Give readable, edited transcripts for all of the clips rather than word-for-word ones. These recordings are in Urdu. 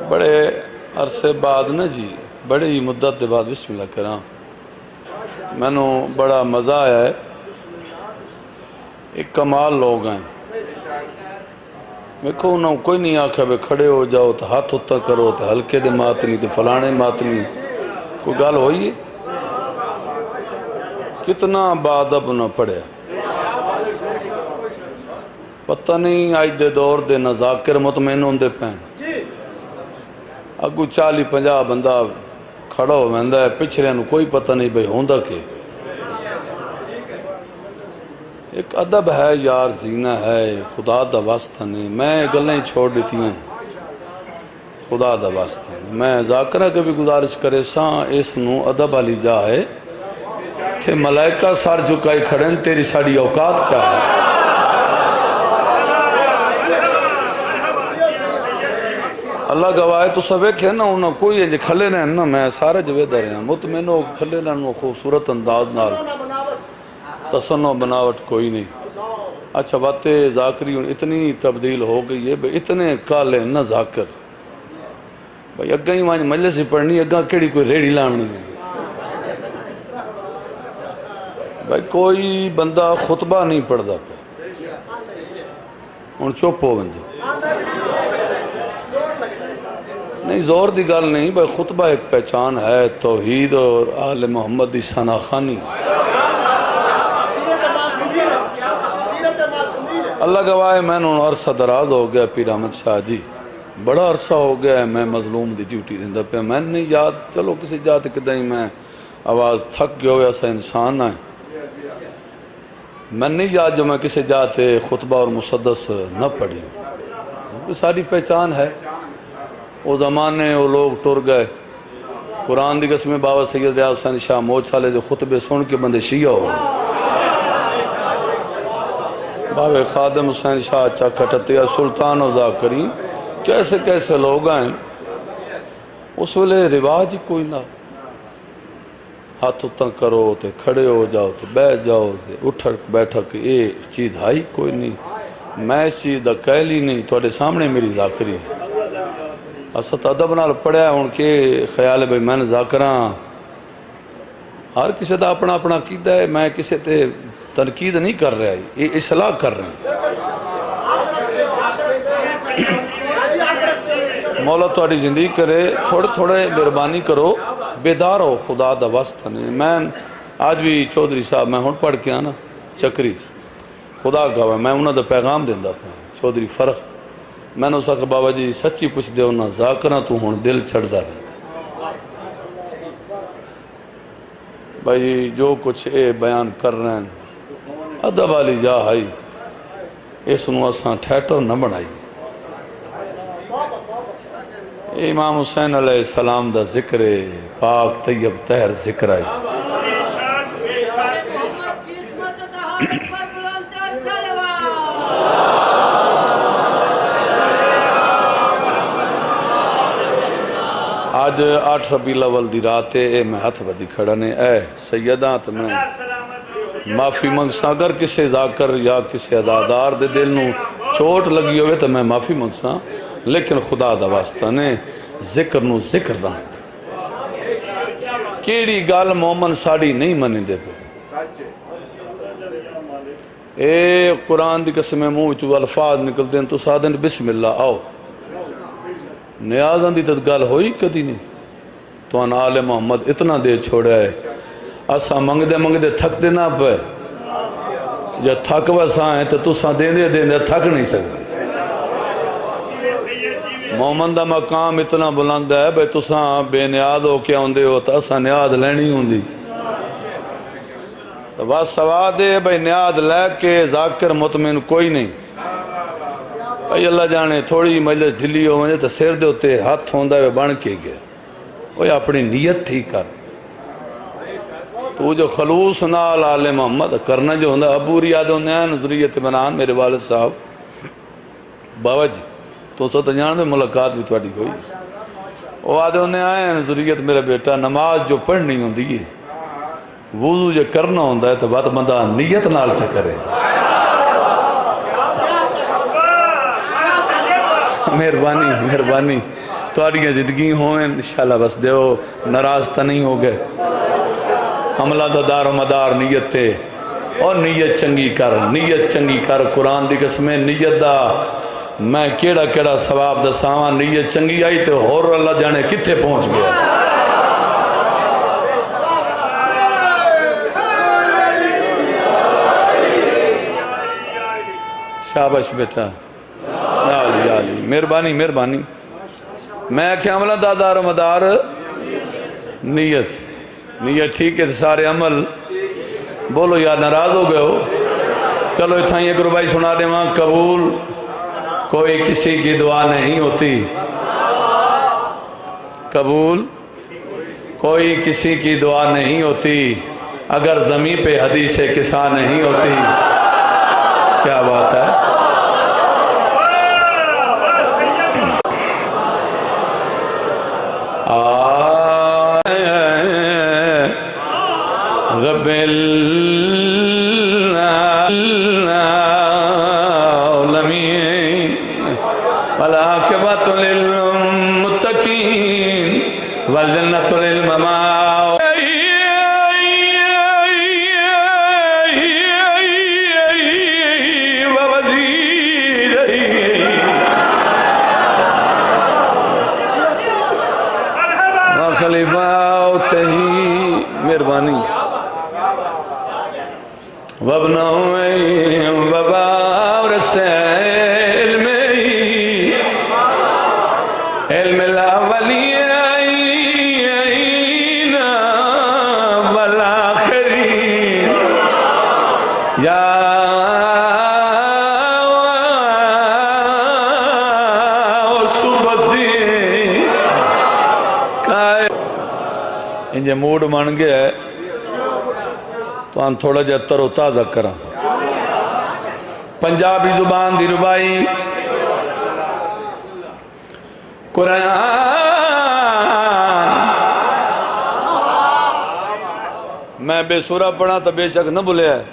بڑے عرصے بعد نا جی، بڑی ہی مدت کے بعد بسم اللہ کراں مینوں بڑا مزہ آیا ہے۔ ایک کمال لوگ ہیں، میں کو انہوں کوئی نہیں آکھا بے کھڑے ہو جاؤ تو ہاتھ ہوتا کرو تو ہلکے دے ماتنی تو فلانے ماتنی، کوئی گال ہوئی ہے؟ کتنا بادب نہ پڑھے، پتہ نہیں آج دے دور دے نہ ذاکر مطمئن ہوندے پین، اگو 40-50 بندہ کھڑا ہو ویندا ہے، پچھلے نو کوئی پتہ نہیں بھئی ہوندا کہ ایک ادب ہے یار، زینہ ہے، خدا دا واسطہ نہیں۔ میں گلیں چھوڑ دیتی ہیں، خدا دا واسطہ نہیں۔ میں ذاکرہ کے بھی گزارش کرے ساں اس نو ادب والی جا ہے کہ ملائکہ سار جھکائی کھڑن، تیری ساڑی اوقات کیا ہے؟ اللہ گواہ تو سب ایک ہے نا، انہوں کوئی ہے جی کھلے رہے نا، میں سارے جوے در ہیں مطمئنوں کھلے رہے خوبصورت انداز نال، تصنع بناوٹ کوئی نہیں۔ اچھا باتیں ذاکری اتنی تبدیل ہو گئی ہے بھئی اتنے کالے نہ ذاکر، بھئی اگہ ہی وہاں مجلس ہی پڑھنی، اگہ کیڑی کوئی ریڑی لامنی ہے، بھئی کوئی بندہ خطبہ نہیں پڑھ دا پہ ان چوپ ہو بندے نہیں، زور دی گل نہیں، بھئی خطبہ ایک پہچان ہے، توحید اور آل محمد دی ثنا خوانی۔ اللہ گواہ میں نے عرصہ دراز ہو گیا پیر احمد شاہ جی، بڑا عرصہ ہو گیا ہے میں مظلوم دی ڈیوٹی دیندہ پہ، میں نہیں یاد چلو کسی جاتے کدیں میں آواز تھک گیا ہویا سا انسان ہے، میں نہیں یاد جو میں کسی جاتے خطبہ اور مسدس نہ پڑھی، ساری پہچان ہے۔ وہ زمانے وہ لوگ ٹر گئے، قرآن دی قسم بابا سید ریاض حسین شاہ موچھالے دے خطبے سن کے بندے شیعہ ہو گئے، بابا خادم حسین شاہ چکا ٹٹیا سلطان و ذاکرین، کیسے کیسے لوگ ہیں، اس ویلے رواج ہی کوئی نہ، ہاتھ اتنا کرو تے کھڑے ہو جاؤ تے بیٹھ جاؤ تے اٹھک بیٹھک، یہ چیز ہائی کوئی نہیں، میں اس چیز دا قائل ہی نہیں، تواڈے سامنے میری ذاکری اسد ادب نال پڑھیا ہوں کہ خیال ہے بھئی میں نے ذاکراں، ہر کسی دا اپنا اپنا عقیدہ ہے، میں کسی تے تنقید نہیں کر رہا ہے، یہ اصلاح کر رہے ہیں۔ مولا تواڈی زندگی کرے، تھوڑے تھوڑے مہربانی کرو، بیدار ہو خدا دا واسطہ نہیں۔ میں آج بھی چودھری صاحب میں ہن پڑھ کے آنا چکری خدا گواہ میں انہوں دا پیغام دیندہ پہ چودھری فرق، میں نے اسا کہ بابا جی سچی پوچھ دے ہونا ذاکرہ تو ہون دل چڑھ دا رہے بھائی، جو کچھ اے بیان کر رہے ہیں ادب والی جا ہائی، اس نو اساں تھیٹر نہ بنائی۔ امام حسین علیہ السلام دا ذکر پاک طیب طاہر ذکر آئی، آج 8 ربیع الاول دی رات ہے، میں ہاتھ بدی کھڑا نے، اے سیداں تو میں معافی منگساں، اگر کسی ذاکر یا کسی عزادار دے دل نو چوٹ لگی ہوئے تو میں معافی منگساں، لیکن خدا دا واسطہ نے ذکر نو ذکر رہا کیڑی گال مومن ساڑی نہیں منی دے پہ، اے قرآن دی قسم منہ چو الفاظ نکلتے ہیں تو سادن بسم اللہ آؤ، نیازاں دی تدگال ہوئی کدی نہیں، تو ان آل محمد اتنا دے چھوڑا ہے، اسا منگ دے تھک دے نہ پہ، جب تھک ویسا ہیں تو تساں دیں دے تھک نہیں سکتے، مومن دا مقام اتنا بلند ہے بھئی تساں بے نیاز ہو کے آندے ہو تو اساں نیاز لینی ہوں دی، تو بات سواد ہے بھئی نیاز لے کے ذاکر مطمئن کوئی نہیں، بھئی اللہ جانے تھوڑی مجلس دلی ہو مجھے تو سیر دے ہوتے ہاتھ ہوندہ ہے بن کے گئے، وہ اپنی نیت ٹھیک کر، تو جو خلوص نال آل محمد کرنا جو ہوندہ ابو ریاد ہوندہ ہیں ذریت بنان میرے والد صاحب بابا جی تو سو تجان دے ملاقات بھی تواڈی ہوئی، وہ آدھے ہوندے ہیں ذریت میرا بیٹا نماز جو پڑھنی ہوندی ہے وضو جو کرنا ہوندہ ہے تو بات بندہ نیت نال چکرے، مہربانی تواڈیاں زندگی ہوئیں انشاءاللہ بس دیو ناراض تا نہیں ہو گئے عملہ دا دار و مدار نیت تے اور نیت چنگی کر قرآن دی قسمیں نیت دا میں کیڑا ثواب دا سامان نیت چنگی آئی تے اور اللہ جانے کتھے پہنچ گیا شابش بیٹا یا علی مہربانی میں کیا عملہ دا دار و مدار نیت ٹھیک ہے سارے عمل بولو یا ناراض ہو گئے ہو چلو اتھائیں ایک ربائی سنا دے وہاں قبول کوئی کسی کی دعا نہیں ہوتی قبول کوئی کسی کی دعا نہیں ہوتی اگر زمین پہ حدیث کسا نہیں ہوتی کیا بات ہے رب العالمین والعاقبۃ للمتقین والجنۃ للممات خلیفہ تہی مہربانی وابنویں وبارس علم الاولین والآخرین یا انجھے موڈ مان گیا ہے تو ہم تھوڑا جا تر و تازہ کرا پنجابی زبان دی ربائی قرآن میں بے سورہ پڑھا تو بے شک نہ بھولے ہے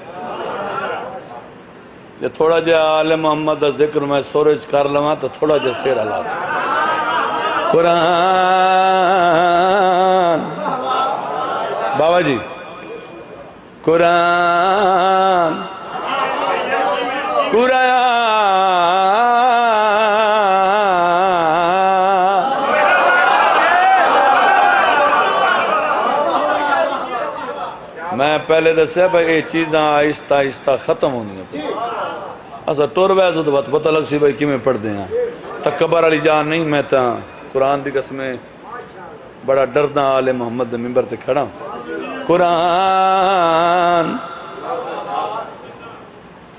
یہ تھوڑا جا آل محمد دا ذکر میں سورج کر لواں تو تھوڑا جا سیر اللہ قرآن بابا جی قرآن میں پہلے دسیا بھائی یہ چیزاں آہستہ آہستہ ختم ہونی ہیں ایسا ٹور ویسے تو پتہ لگ سی بھائی کیوں پڑھ دیں تکبر علی جان نہیں میں تا قرآن دی قسمیں بڑا ڈردہ آل محمد دے ممبر تے کھڑا قرآن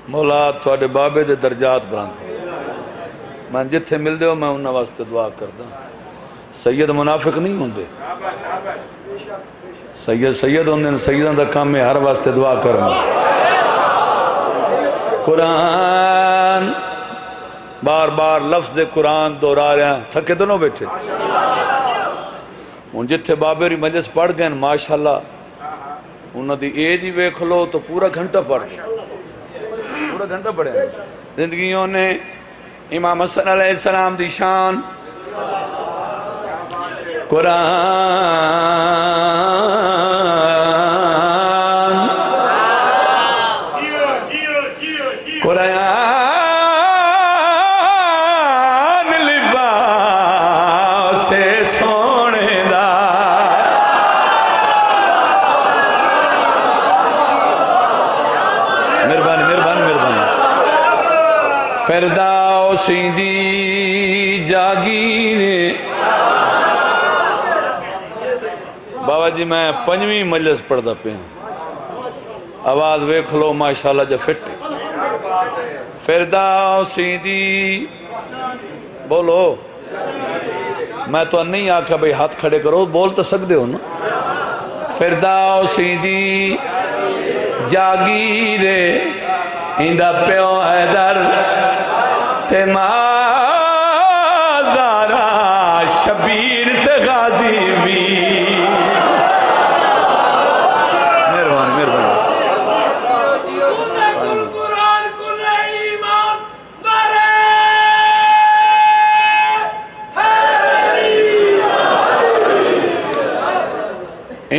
مولا تواڈے بابے دے درجات بلند میں جتھے مل دے ہو میں انہاں واسطے دعا کردہ سید منافق نہیں ہوں دے سید ہوں دے سیدان دا کام میں ہر واسطے دعا کرنا قرآن بار بار لفظ قرآن دورا رہا ہیں تھکے تو نہ بیٹھے ان جتھے بابری مجلس پڑھ گئے ماشاءاللہ انہوں دی ایج ہی ویکھ لو تو پورا گھنٹہ پڑھ گئے پورا گھنٹہ پڑھے زندگیوں نے امام حسن علیہ السلام دی شان قرآن لباس سونے دا مہربانی فردوسی دی جاگیر بابا جی میں پنجویں مجلس پڑھتا پہ ہوں آواز ویکھ لو ماشاءاللہ جا فٹ فردوسی دی بولو میں تو نہیں آکھا بھئی ہاتھ کھڑے کرو بول تو سکتے ہو نا فردوسی دی جاگیر اندہ پیو حیدر تے مازارا شبیر تے غازی بھی مہربانی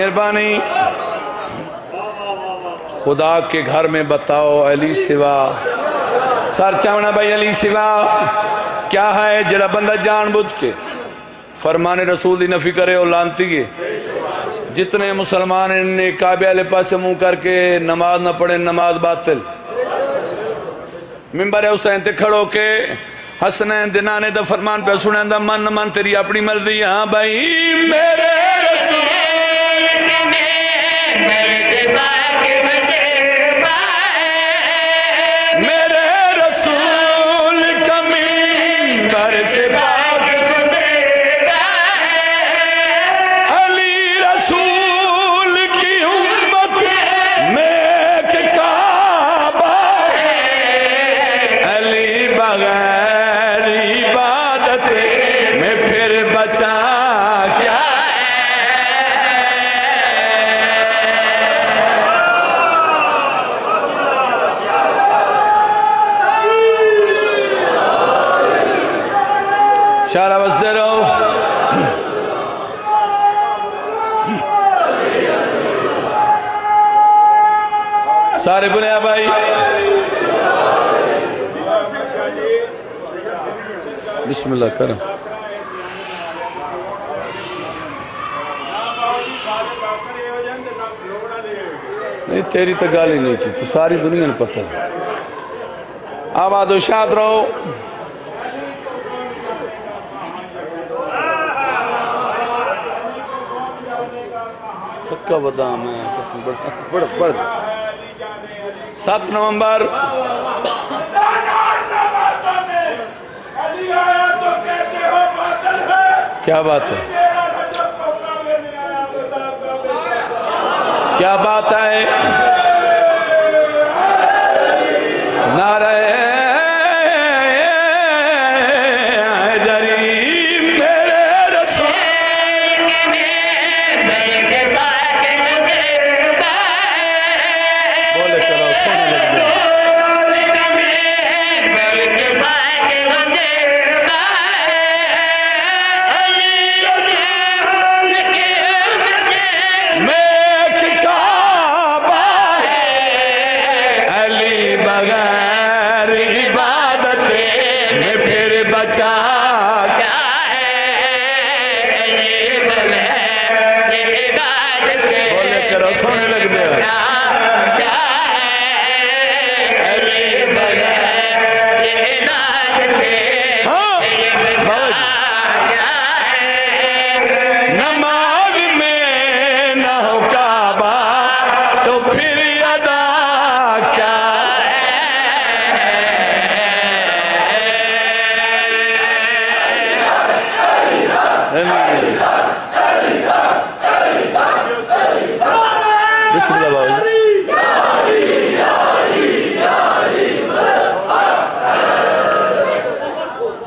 مہربانی خدا کے گھر میں بتاؤ علی سوا سر چاونا بھائی علی سوا کیا ہے جڑا بندہ جان بوجھ کے فرمان رسول دی نفی کرے اور لانتی ہے جتنے مسلمان نے کعبے والے پاس منہ کر کے نماز نہ پڑھیں نماز باطل ممبر حسین تے کھڑو کے حسنین دنانے دا فرمان پہ سنیں دا من تیری اپنی مرضی ہاں بھائی میرے رسول میرے رسول کا منبر سے پاک علی رسول کی امت میں کہ کعبہ علی بغیر عبادت میں پھر بچا کیا شارع بستے رہو سارے بنیا بھائی بسم اللہ کرم نہیں تیری تو گالی نہیں کی تو ساری دنیا نے پتہ ہے آباد و شاد رہو تھکا بدام ہے قسم بڑھ 7 نومبر کیا بات ہے کیا بات ہے نعرہ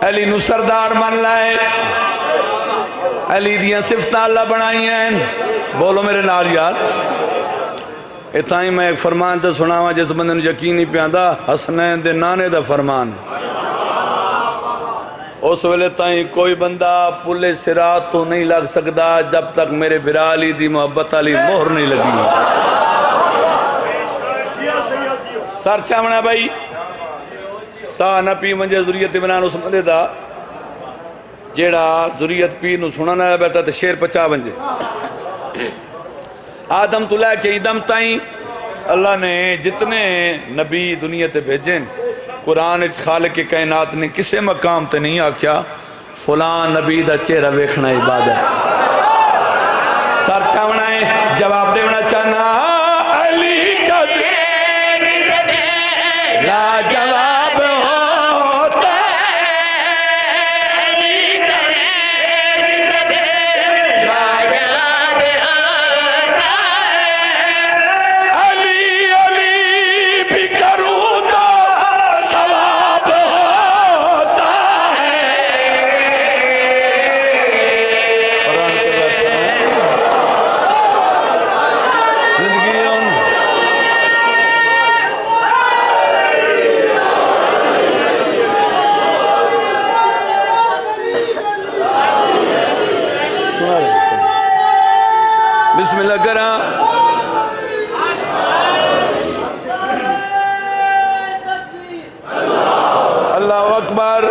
علی نو سردار من لائے علی دیاں صفتہ اللہ بنائی ہیں بولو میرے نال یار اتائیں میں ایک فرمان تے سناواں جس بندے نے یقین نہیں پیاندا حسنین دے نانے دا فرمان اس ویلے تائیں کوئی بندہ پلے صراط تو نہیں لگ سکدا جب تک میرے برا علی دی محبت علی مہر نہیں لگی سر چاونا بھائی سا نہ پی منجے ذریعت بنان اس مندے دا جیڑا ذریعت پی نو سنانا ہے بیٹا تے شیر پچا بنجے آدم تو لے کے ادم تائیں اللہ نے جتنے نبی دنیا تے بھیجیں قرآن اچھ خالق کے کائنات نے کسے مقام تے نہیں آکھیا فلان نبی دا چہرہ ویکھنا عبادت سر چاونا ہے جواب دیونا چاہنا علی کا لا جواب ہوتا علی کا لا جواب ہوتا علی علی بھی کروں تو ثواب ہوتا ہے قرآن کے دا کرا اللہ اکبر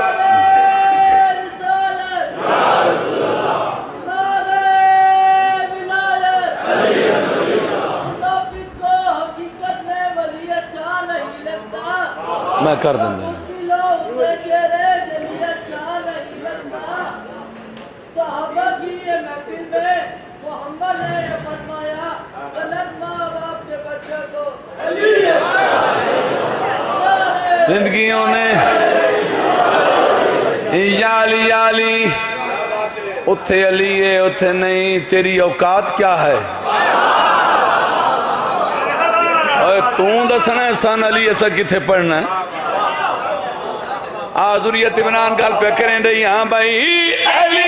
میں کر دیں گے زندگیوں نے یا علی اتھے علی ہے اتھے نہیں، تیری اوقات کیا ہے؟ توں دسنا ہے سن علی ایسا کتھے پڑھنا ہے؟ ذریت عمران گل پہ کریں رہی ہاں بھائی علی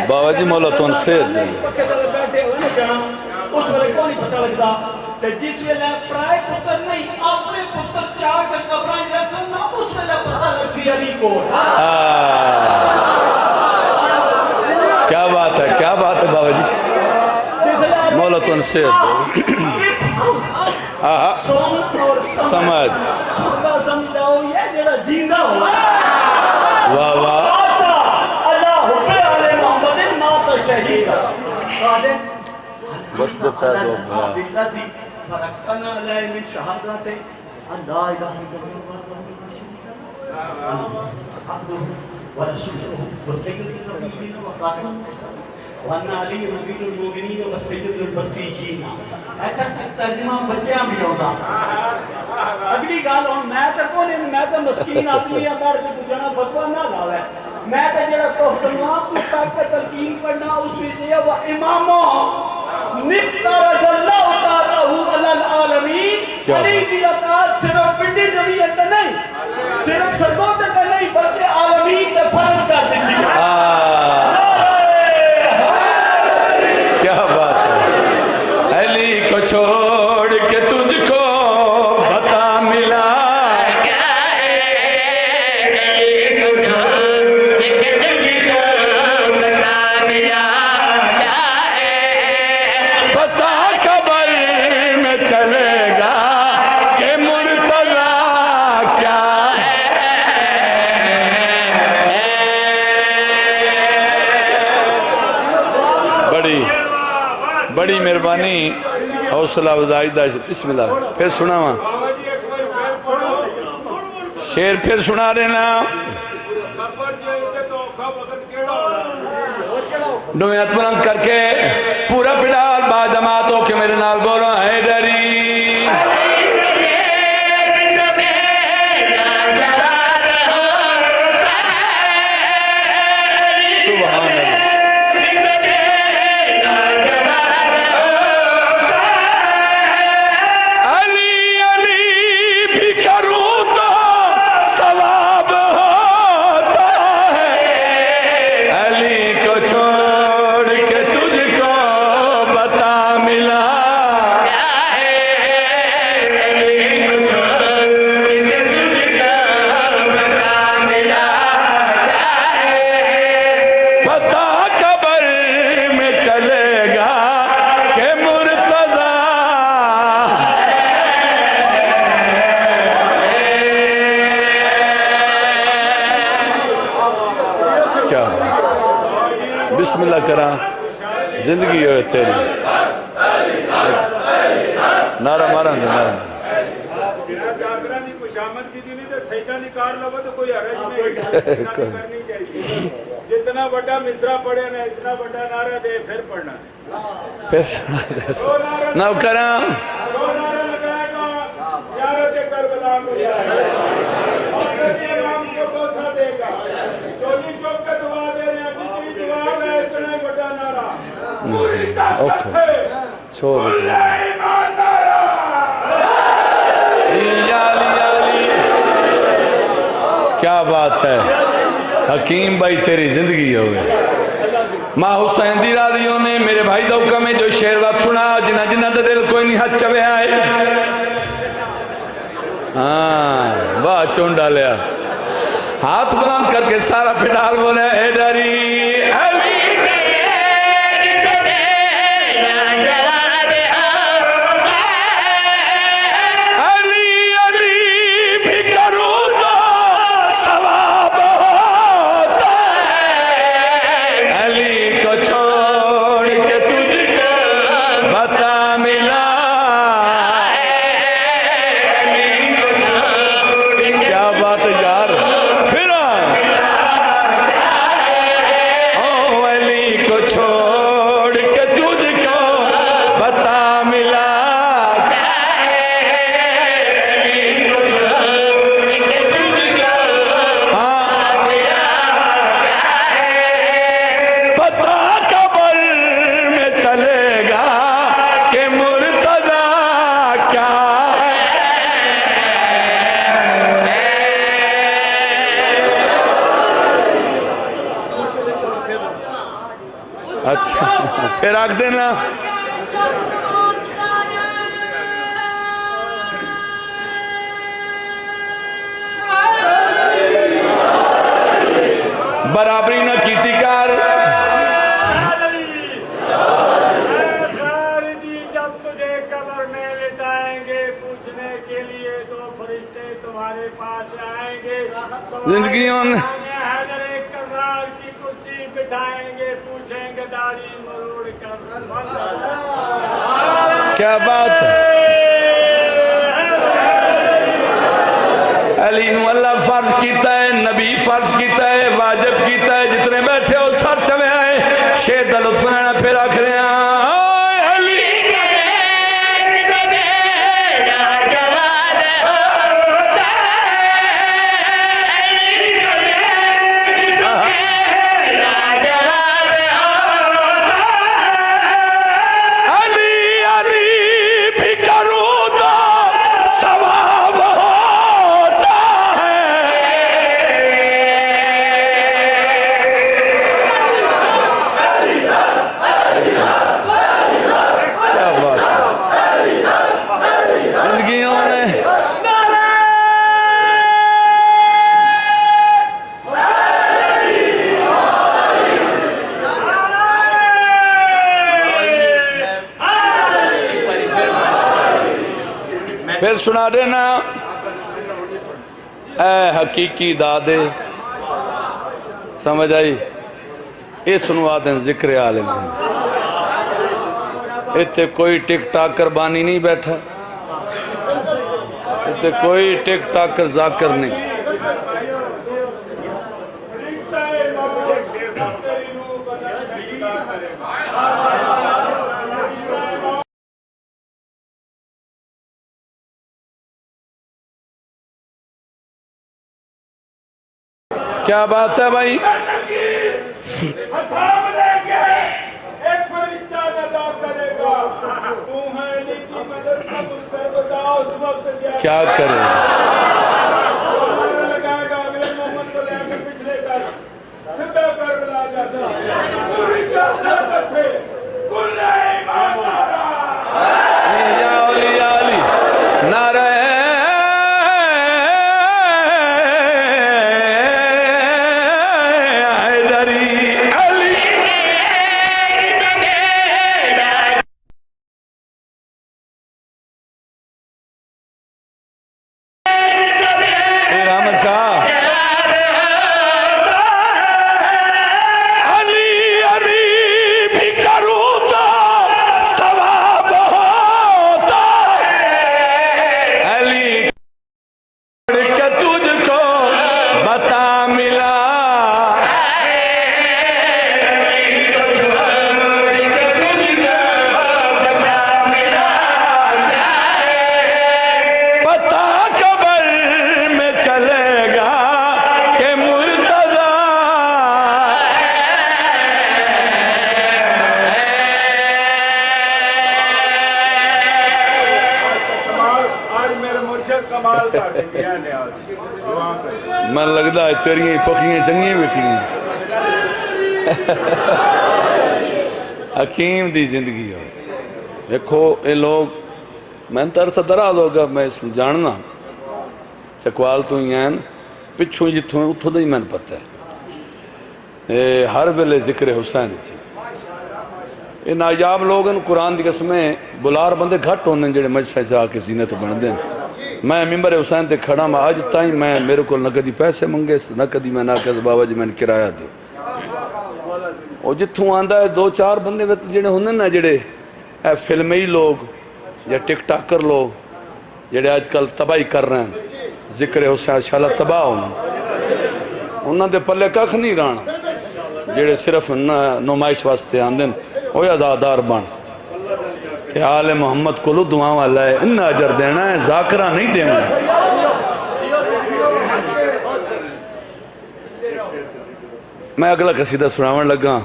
بابا جی مولا تون سید دیں اس وقت کو نہیں پتہ لگتا کہ جس ویلے پرائے پتر نہیں اپنے پتر چاہ کر قبرائیں رکھنا اس ویلے پتہ لگتی علی کو کیا بات ہے بابا جی مولا تون سید سمجھ سمجھاؤ یہ جڑا جیندہ ہوا واہ واہ اللہ حب علی محمد مات شہید بس دیتا ہے دیتا تھی فرقنا علیہ من شہادت اللہ الہ عبدہ ورسولہ وسید النبیین وخاتم المرسلین وَأَنَّ عَلِيٌّ أَمِيرُ الْمُؤْمِنِينَ وَسَيِّدُ الْبَصِيرِينَ ایسا ترجمہ بچیاں بھی ہوگا اگلی گال ہوں میں تو کون میں تو مسکین آدمی ہے بیٹھ کے پوچھنا فتویٰ نہ لاوے میں تو جڑا کوفتنوان کو تاکہ تلقین پڑھنا اس میں سے وہ اماموں نفترج اللہ تعالیٰ علی العالمین علی کی اطاعت صرف پنڈی نبیت نہیں صرف سردوں تک نہیں بلکہ عالمین تک فرض کر دیتی کیا بات ہے علی کو چھوڑ کے تجھ کو بتا ملا پتا قبر میں چلے گا کہ مرتضی کیا بڑی مہربانی حوصلہ افزائی دا بسم اللہ پھر سنا وہاں شیر پھر سنا دینا دویت بلند کر کے پورا پڑال با جماعت ہو کے میرے نال بولو ہے ڈری سبحان اللہ اللہ کرا زندگی ہوئے تیری نعرہ مارن دے مارن دے جاگران دی خوشامد کی نہیں تو سیدہ نکار لگا تو کوئی حرج نہیں کرنی چاہیے جتنا بڑا مصرع پڑھے نا اتنا بڑا نعرہ دے پھر پڑھنا پھر سنا دے نو کرا دو نعرہ لگائے گا زیارت کربلا کو جائے حضرت امام کو بوسہ دے گا چولی چوک کا دعا دے رہے ہیں جتنی دعا ہے اتنا ہی بڑا نعرہ پوری طاقت سے چھوڑ کل ایمان نعرہ کیا بات ہے حکیم بھائی تیری زندگی ہوئے ماں حسین دی راضیوں نے میرے بھائی دوکہ میں جو شعر وقت سنا جنہ جنہ دا دل کوئی نہیں حد چوے آئے ہاں واہ چونڈا لیا ہاتھ بلند کر کے سارا پھٹال بولے اے ڈری اچھا پھر آگ دینا برابری نہ کیتی کار جب تجھے قبر میں لٹائیں گے پوچھنے کے لیے دو فرشتے تمہارے پاس آئیں گے زندگیوں نے کی کرسی بٹھائیں گے پوچھیں گے داڑھی مروڑ کر کیا بات ہے علی نو اللہ فرض کیتا ہے نبی فرض کیتا ہے واجب کیتا ہے جتنے بیٹھے ہو سر چوے آئے شیر دا لطف لینا پھر آکھ رہے ہیں پھر سنا دینا اے حقیقی دادے سمجھ آئی اس نوادن ذکر عالم اتھے کوئی ٹک ٹاکر بانی نہیں بیٹھا اتھے کوئی ٹک ٹاکر ذاکر نہیں کیا بات ہے بھائی ایک فرشتہ ادا کرے گا تو ہے علی کی مدد کا مجھ پر بتاؤ اس وقت کیا کرے لگائے گا اگلے محمد کو لے کر پچھلے کر سدھا کربلا جاتا پوری طاقت سے کل ایمان نعرہ یا علی علی نعرہ کمال کر دیں گے نیاز دعا کر میں لگتا ہے تیریاں پکیاں چنگیاں وکیاں حکیم دی زندگی ہے دیکھو یہ لوگ میں ترس دراز ہوگا میں جاننا چکوال تو ہی ہیں پچھوں جتوں ہیں اتھوں دا ہی میں پتہ ہے ہر ویلے ذکر حسین جی یہ نایاب لوگ ہیں قرآن دی قسمیں بلار بندے گھٹ ہونے جڑے مجھے جا کے زینت بن دیں میں ممبر حسین تے کھڑا میں آج تائیں میں میرے کو نہ کدی پیسے منگے نہ کدی میں نہ کدی بابا جی میں نے کرایہ دے اور جتوں آندا ہے دو چار بندے جڑے ہونے نا جڑے فلمی لوگ یا ٹک ٹاکر لوگ جڑے آج کل تباہی کر رہے ہیں ذکر حسین شاءاللہ تباہ ہونا انہاں دے پلے ککھ نہیں رانا جڑے صرف نمائش واسطے آندن وہ آزادار بن کہ آل محمد کو لو دعا والا ہے ان اجر دینا ہے ذاکرہ نہیں دینا ہے میں اگلا قصیدہ سناون لگا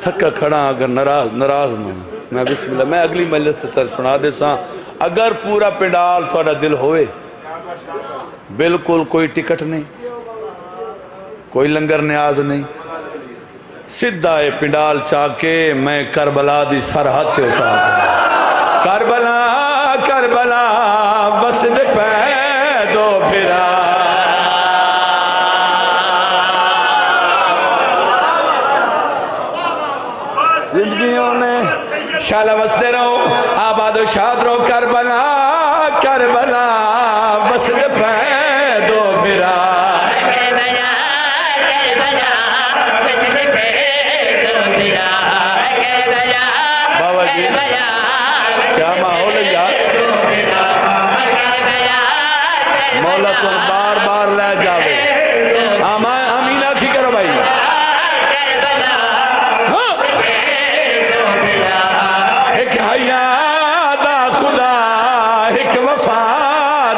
تھکا کھڑا اگر ناراض نہ میں بسم اللہ میں اگلی مجلس تر سنا دے ساں اگر پورا پنڈال تھوڑا دل ہوئے بالکل کوئی ٹکٹ نہیں کوئی لنگر نیاز نہیں سدھا ہے پنڈال چاکے میں کربلا دی سرحد تے اتار کربلا کربلا وسد پیدو پھرا زندگیوں نے شالہ وسدے رہو آباد و شاد رہو کربلا کربلا وسد پیدو پھرا کیا ماحول ہے یار مولا تو بار بار لے جاوے آمینہ کی کرو بھائی ایک حیا دا خدا ایک وفا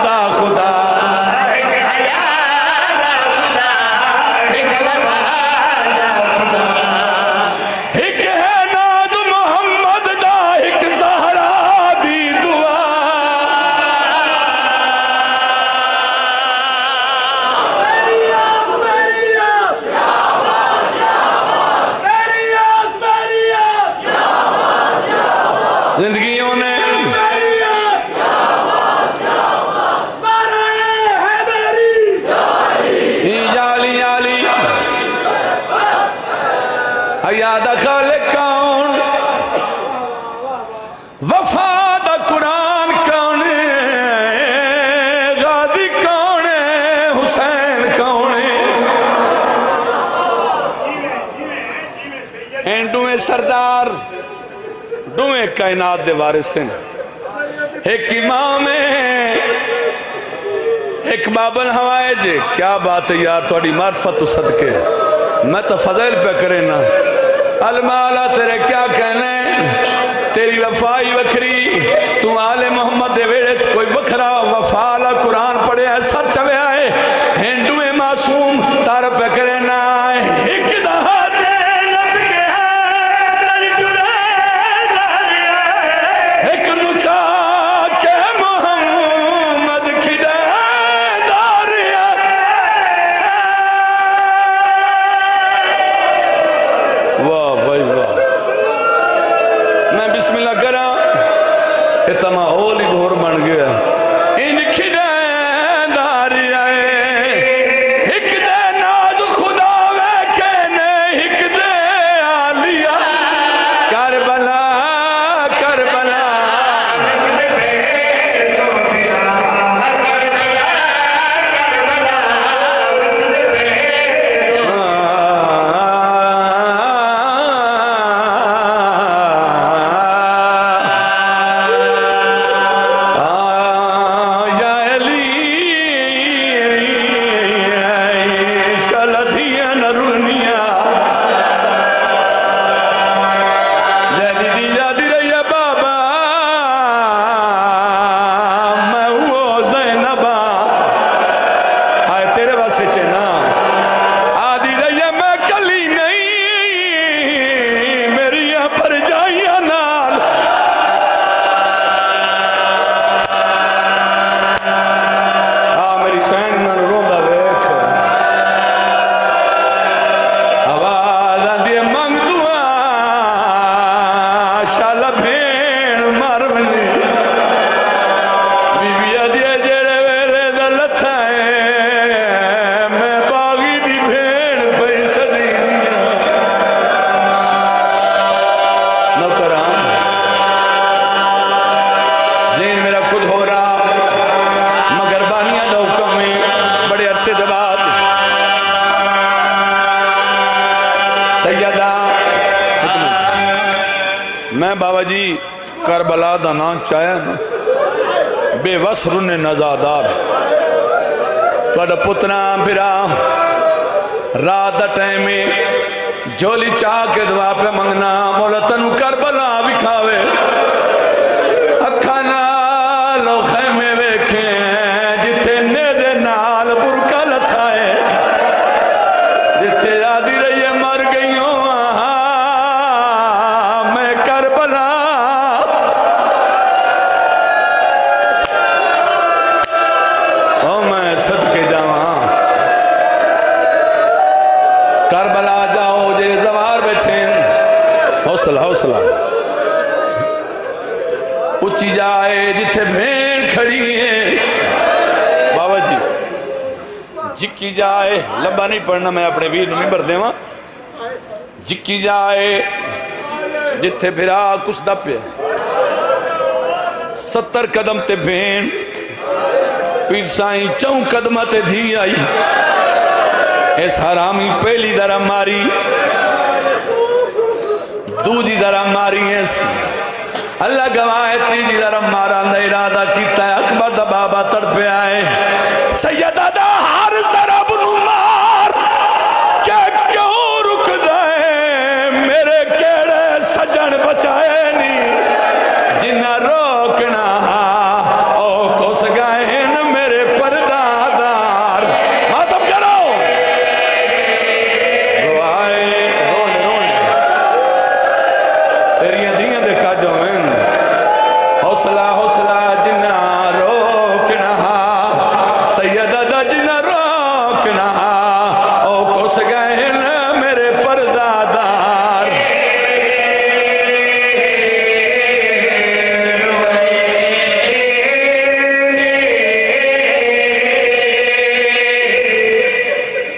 دا خدا ایک ہے ناد محمد دا ایک زہرا دی دعا زندگیوں نے یالی یالی حیا دا خالق کون وفا دا قرآن کون غادی کون حسین کون این دویں سردار دویں کائنات دے وارث ہیں ایک امام ہے ایک باب الحوائج ہے کیا بات ہے یار توڑی معرفت صدقے میں تو فضائل پہ کرے نا المالا تیرے کیا کہنے تیری وفائی وکری تو آل محمد دے ویڑے کوئی وکھرا وفالا قرآن پڑھے ہے سر چوے آئے ہندویں معصوم تار پہ کرے نا ایک دہا ماحول ہی گھور بن گیا ان کھڑے داری آئے ایک دے ناد خدا وے کہنے ایک دے آلیا کربلا کربلا رہا ذہن میرا خود ہو رہا مگر بانیاں دا حکم میں بڑے عرصے دے بعد سیدہ میں بابا جی کربلا دا نام چاہیا نا بے وسر نے نزادار توڑا پتنا پھرا رات دا ٹائم میں جولی چاہ کے دعا پہ منگنا مولا تنو کربلا بکھاوے اکھانا لو خیمے ویکھیں جتے نیدے نال برکا لتھائے جتے یادی رہیے مر گئی ہوں میں کربلا میں صدقے جاواں کربلا جاؤ جے زوار بیٹھیں حوصلہ حوصلہ اچھی جائے جتھے بھیڑ کھڑی ہے بابا جی جکی جائے لمبا نہیں پڑھنا میں اپنے ویر نہیں بھر دیواں جکی جائے جتھے بھرا کچھ دپے 70 قدم تے بھیڑ پیر سائیں 4 قدمہ تے دھی آئی اس حرامی پہلی درہ ماری دوجی درہ ماری اس اللہ گواہ تیجی درہ مارا اندہ ارادہ کیتا ہے اکبر دا بابا تڑپے آئے سیدہ دا ہر ضرب نو مار کہ کیوں رک جائے میرے کیڑے سجن بچائے نہیں جنہ روکنا او کس گائے میرے پردادار ماتم کرو روائے رونے رونے تیری دیاں دیکھا جو ہیں حوصلہ حوصلہ جنہ روکنا سیدہ دا جنہ روکنا او کس گئے میرے پردادار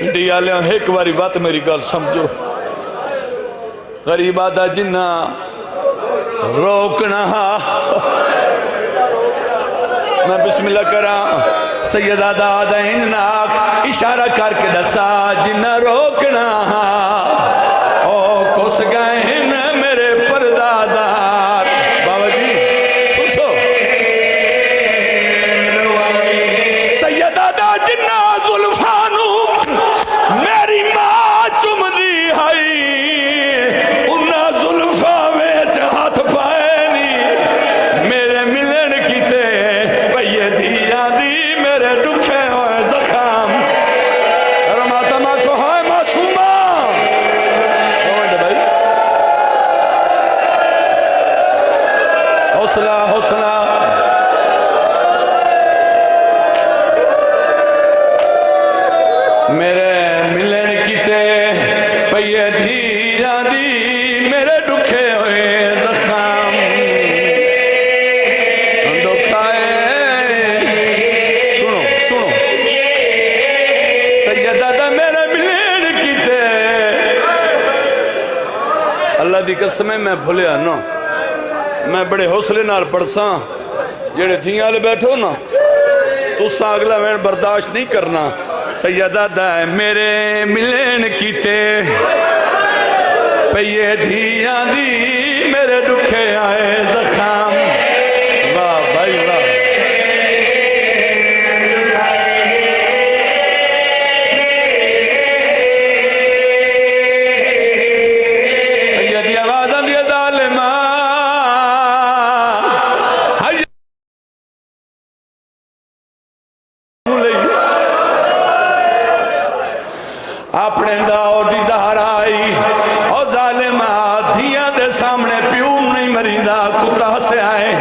انڈیا لیا ایک باری بات میری گل سمجھو غریبہ دا جنہ روکنا میں بسم اللہ کرا سیدہ دادا اندناک اشارہ کر کے دسا جنہ روکنا او کس گئے میرے پردادار بابا جی سنسو سیدہ دا جنہ ظلفانو میری ماں چم دی ہائی انہا ظلفہ ویچ ہاتھ پائنی میرے ملن کیتے بھئیے دیا دی میرے دکھے ہوئے زخام رماتما کو ہوئے معصومہ روئے بھائی حوصلہ حوصلہ میرے ملن کیتے پئیے دھیرا دی میرے دکھے ہوئے زخام دکھائے سنو سنو سیدہ دا میرے ملن کیتے اللہ دی قسم میں بھولیا نا میں بڑے حوصلے نال پڑھساں جڑے دھیاں لے بیٹھو نا تو سا اگلا میں برداشت نہیں کرنا سیدہ دا میرے ملن کیتے پئیے دھیاں دی میرے دکھے آئے زخام واہ بھائی واہ سیدی آوازاں دی ظالمہ اپنے داؤ دی دہر آئی اور ظالمہ دھیاں دے سامنے پیوں نہیں مریندہ کتا سے آئے